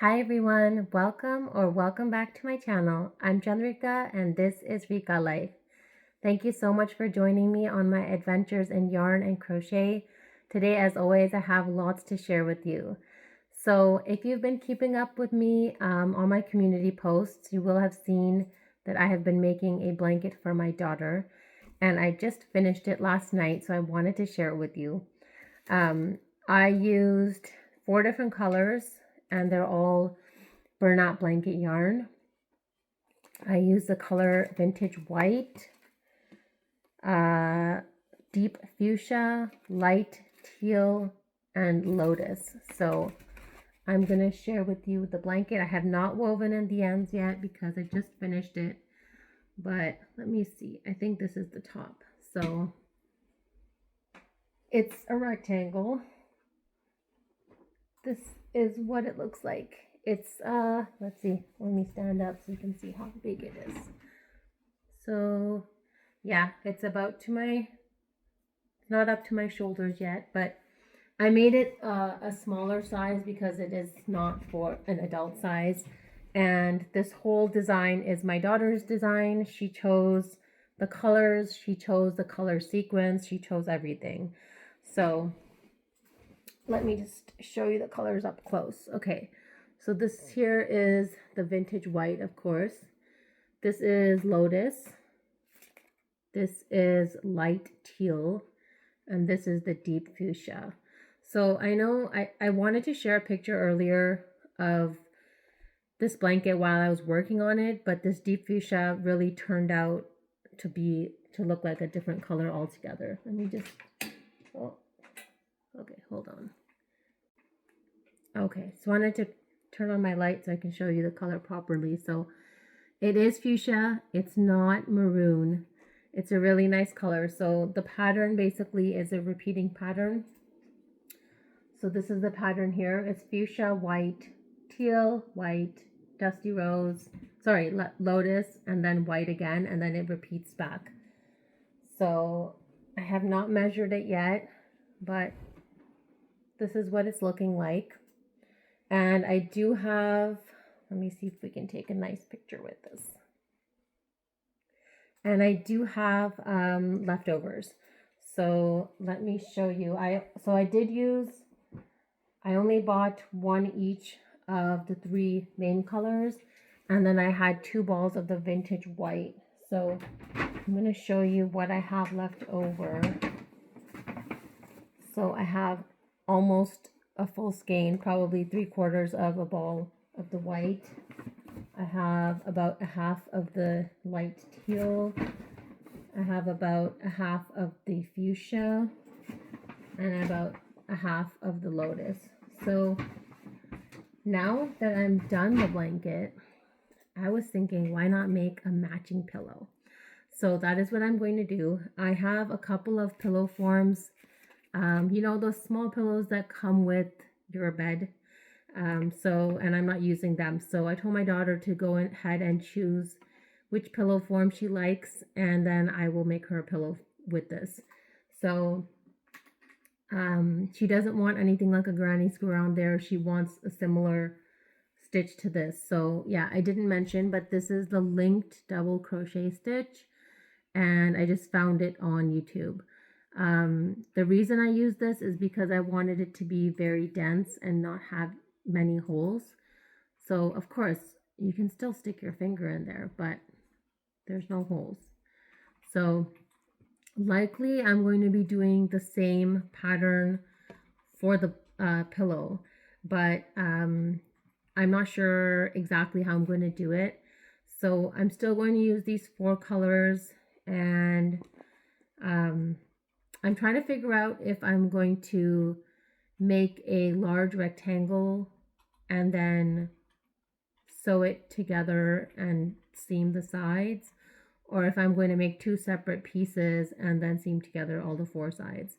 Hi everyone, welcome back to my channel. I'm Rika and this is Rika Life. Thank you so much for joining me on my adventures in yarn and crochet. Today, as always, I have lots to share with you. So if you've been keeping up with me on my community posts, you will have seen that I have been making a blanket for my daughter, and I just finished it last night, so I wanted to share it with you. I used 4 different colors and they're all burnout blanket yarn. I use the color Vintage White, Deep Fuchsia, Light Teal, and Lotus. So I'm going to share with you the blanket. I have not woven in the ends yet because I just finished it. But let me see. I think this is the top. So it's a rectangle. This is what it looks like. It's let's see, let me stand up so you can see how big it is. So yeah, it's about to my, not up to my shoulders yet, but I made it a smaller size because it is not for an adult size. And this whole design is my daughter's design. She chose the colors, she chose the color sequence, she chose everything. So let me just show you the colors up close. Okay, so this here is the Vintage White, of course. This is Lotus. This is Light Teal. And this is the Deep Fuchsia. So I know I wanted to share a picture earlier of this blanket while I was working on it, but this Deep Fuchsia really turned out to look like a different color altogether. Let me just, oh, okay, hold on. Okay, so I wanted to turn on my light so I can show you the color properly. So it is fuchsia, it's not maroon. It's a really nice color. So the pattern basically is a repeating pattern. So this is the pattern here. It's fuchsia, white, teal, white, dusty rose, sorry, lotus, and then white again, and then it repeats back. So I have not measured it yet, but this is what it's looking like. And I do have, let me see if we can take a nice picture with this. And I do have leftovers. So let me show you. I only bought one each of the 3 main colors. And then I had 2 balls of the Vintage White. So I'm going to show you what I have left over. So I have almost a full skein, probably 3/4 of a ball of the white. I have about a half of the light teal. I have about a half of the fuchsia and about a half of the lotus. So now that I'm done the blanket, I was thinking, why not make a matching pillow? So that is what I'm going to do. I have a couple of pillow forms. You know, those small pillows that come with your bed. And I'm not using them. So I told my daughter to go ahead and choose which pillow form she likes, and then I will make her a pillow with this. So she doesn't want anything like a granny square on there. She wants a similar stitch to this. So yeah, I didn't mention, but this is the linked double crochet stitch, and I just found it on YouTube. The reason I use this is because I wanted it to be very dense and not have many holes. So of course you can still stick your finger in there, but there's no holes. So likely I'm going to be doing the same pattern for the pillow, but I'm not sure exactly how I'm going to do it. So I'm still going to use these 4 colors, and I'm trying to figure out if I'm going to make a large rectangle and then sew it together and seam the sides, or if I'm going to make 2 separate pieces and then seam together all the 4 sides.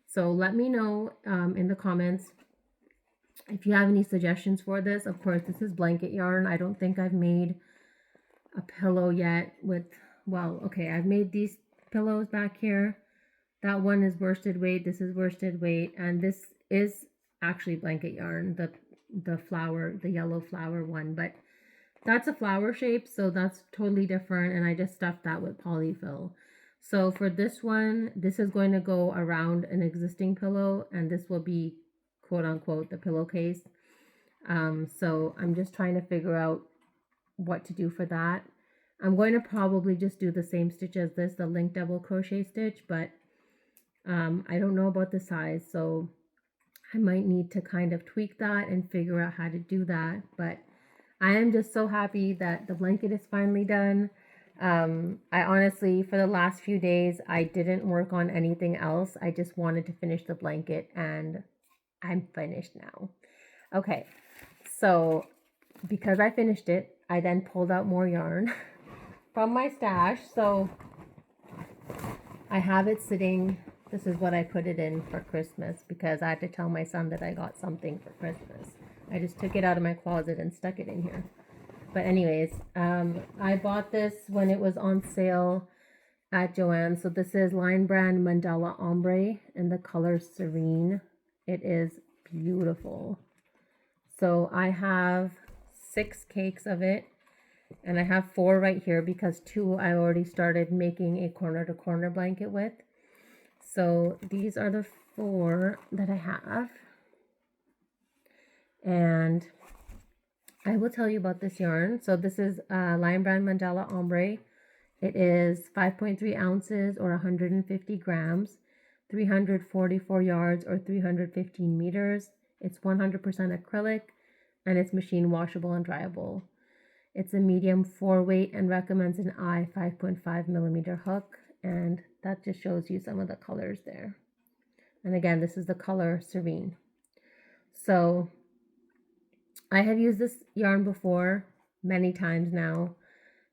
So let me know in the comments if you have any suggestions for this. Of course, this is blanket yarn. I don't think I've made a pillow yet with, well, okay, I've made these pillows back here. That one is worsted weight, this is worsted weight, and this is actually blanket yarn. the flower, the yellow flower one, but that's a flower shape, so that's totally different, and I just stuffed that with polyfill. So for this one, this is going to go around an existing pillow, and this will be quote unquote the pillowcase. So I'm just trying to figure out what to do for that. I'm going to probably just do the same stitch as this, the link double crochet stitch, but I don't know about the size, so I might need to kind of tweak that and figure out how to do that. But I am just so happy that the blanket is finally done. I honestly, for the last few days, I didn't work on anything else. I just wanted to finish the blanket, and I'm finished now. Okay, so because I finished it, I then pulled out more yarn from my stash. So I have it sitting. This is what I put it in for Christmas because I had to tell my son that I got something for Christmas. I just took it out of my closet and stuck it in here. But anyways, I bought this when it was on sale at Joann's. So this is Line Brand Mandala Ombre in the color Serene. It is beautiful. So I have 6 cakes of it, and I have 4 right here because 2 I already started making a corner to corner blanket with. So these are the 4 that I have. And I will tell you about this yarn. So this is Lion Brand Mandala Ombre. It is 5.3 ounces or 150 grams, 344 yards or 315 meters. It's 100% acrylic, and it's machine washable and dryable. It's a medium 4 weight and recommends an I 5.5 millimeter hook. And that just shows you some of the colors there. And again, this is the color Serene. So I have used this yarn before many times now.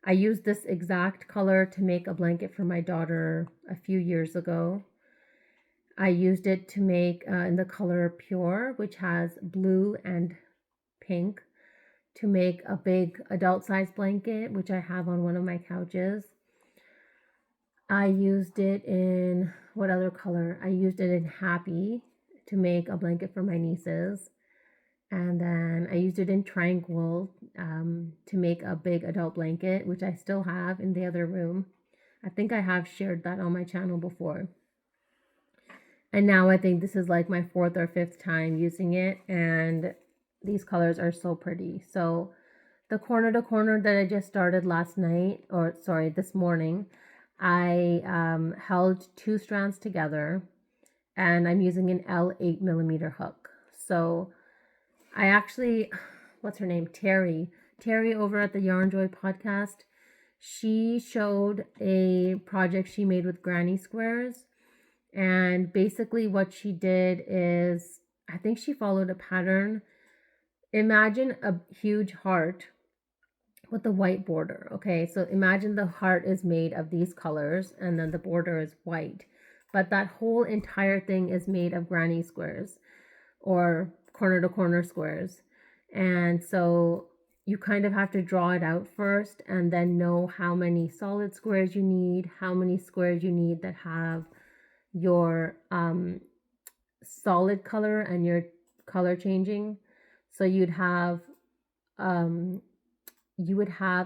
I used this exact color to make a blanket for my daughter a few years ago. I used it to make in the color Pure, which has blue and pink, to make a big adult size blanket, which I have on one of my couches. I used it in, what other color? I used it in Happy to make a blanket for my nieces. And then I used it in Tranquil to make a big adult blanket, which I still have in the other room. I think I have shared that on my channel before. And now I think this is like my 4th or 5th time using it. And these colors are so pretty. So the corner to corner that I just started last night, or sorry, this morning, I held 2 strands together, and I'm using an L8 millimeter hook. So I actually, what's her name? Terry over at the Yarn Joy podcast. She showed a project she made with granny squares. And basically what she did is, I think she followed a pattern. Imagine a huge heart with a white border. Okay, so imagine the heart is made of these colors and then the border is white. But that whole entire thing is made of granny squares or corner to corner squares. And so you kind of have to draw it out first and then know how many solid squares you need, how many squares you need that have your solid color and your color changing. So you would have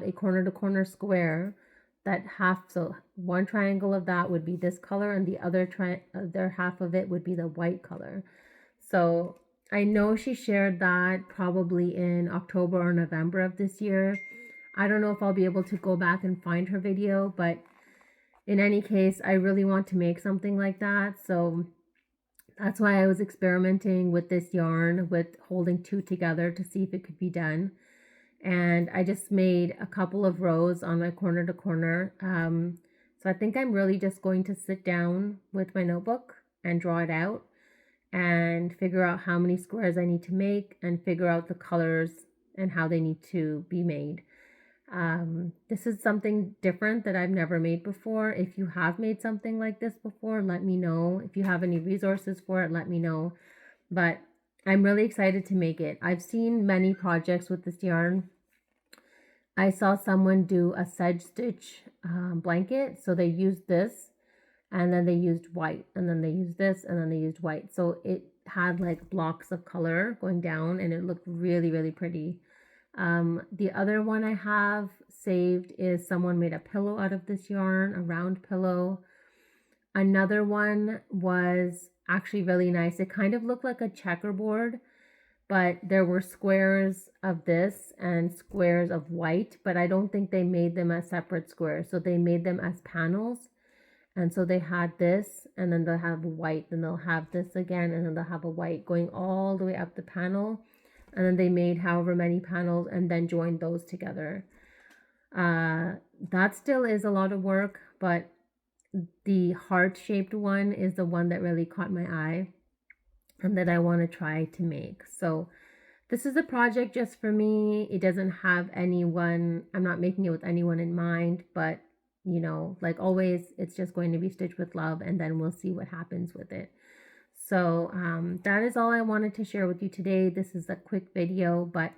a corner to corner square that so one triangle of that would be this color and the other half of it would be the white color. So I know she shared that probably in October or November of this year. I don't know if I'll be able to go back and find her video, but in any case, I really want to make something like that. So that's why I was experimenting with this yarn, with holding 2 together to see if it could be done. And I just made a couple of rows on my corner to corner. So I think I'm really just going to sit down with my notebook and draw it out and figure out how many squares I need to make and figure out the colors and how they need to be made. This is something different that I've never made before. If you have made something like this before, let me know. If you have any resources for it, let me know. But I'm really excited to make it. I've seen many projects with this yarn. I saw someone do a sedge stitch blanket. So they used this and then they used white and then they used this and then they used white. So had like blocks of color going down, and it looked really, really pretty. The other one I have saved is someone made a pillow out of this yarn, a round pillow. Another one was actually really nice. It kind of looked like a checkerboard, but there were squares of this and squares of white, but I don't think they made them as separate squares. So they made them as panels. And so they had this, and then they'll have white, then they'll have this again, and then they'll have a white going all the way up the panel. And then they made however many panels and then joined those together. That still is a lot of work, but the heart-shaped one is the one that really caught my eye and that I want to try to make. So this is a project just for me. It doesn't have anyone, I'm not making it with anyone in mind, but you know, like always, it's just going to be stitched with love, and then we'll see what happens with it. So that is all I wanted to share with you today. This is a quick video, but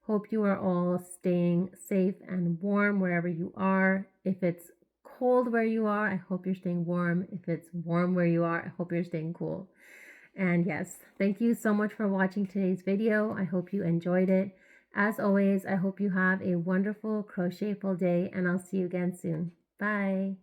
hope you are all staying safe and warm wherever you are. If it's cold where you are, I hope you're staying warm. If it's warm where you are, I hope you're staying cool. And yes, thank you so much for watching today's video. I hope you enjoyed it. As always, I hope you have a wonderful crochetful day, and I'll see you again soon. Bye.